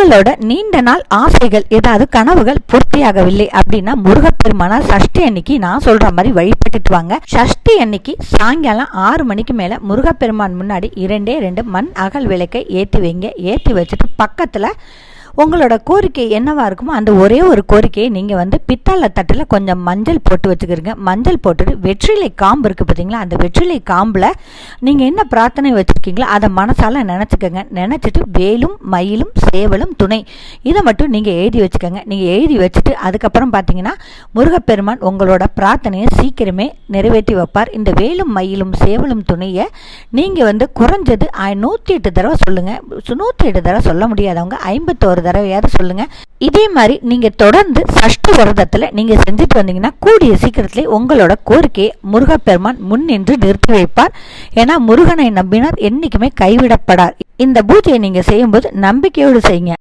உங்களோட நீண்ட நாள் ஆசைகள் ஏதாவது கனவுகள் பூர்த்தியாகவில்லை அப்படின்னா முருகப்பெருமான சஷ்டி அன்னைக்கு நான் சொல்ற மாதிரி வழிபட்டுட்டு வாங்க. சஷ்டி அன்னைக்கு சாயங்காலம் 6 மணிக்கு மேல முருகப்பெருமான் முன்னாடி 2 மண் அகல் விளக்கை ஏற்றி வைங்க. ஏற்றி வச்சுட்டு பக்கத்துல உங்களோட கோரிக்கை என்னவா இருக்குமோ அந்த ஒரே ஒரு கோரிக்கையை நீங்கள் பித்தளை தட்டில் கொஞ்சம் மஞ்சள் போட்டு வச்சுக்கிறீங்க. மஞ்சள் போட்டுட்டு வெற்றிலை காம்பு இருக்குது பார்த்தீங்களா, அந்த வெற்றிலை காம்பில் நீங்கள் என்ன பிரார்த்தனை வச்சுருக்கீங்களோ அதை மனசால நினச்சிக்கோங்க. நினச்சிட்டு வேலும் மயிலும் சேவலும் துணை இதை மட்டும் நீங்கள் எழுதி வச்சுக்கோங்க. நீங்கள் எழுதி வச்சுட்டு அதுக்கப்புறம் பார்த்தீங்கன்னா முருகப்பெருமான் உங்களோட பிரார்த்தனையை சீக்கிரமே நிறைவேற்றி வைப்பார். இந்த வேலும் மயிலும் சேவலும் துணையை நீங்கள் குறைஞ்சது 108 தடவை சொல்லுங்கள். 108 தடவை சொல்ல முடியாதவங்க 51 தடவையாவது சொல்லுங்க. இதே மாதிரி நீங்க தொடர்ந்து சஷ்டி விரதத்துல நீங்க செஞ்சுட்டு வந்தீங்கன்னா கூடிய சீக்கிரத்திலே உங்களோட கோரிக்கையை முருகப்பெருமான் முன் நின்று நிறுத்தி வைப்பார். ஏன்னா முருகனை நம்பினார் என்னைக்குமே கைவிடப்படார். இந்த பூஜையை நீங்க செய்யும்போது நம்பிக்கையோடு செய்யுங்க.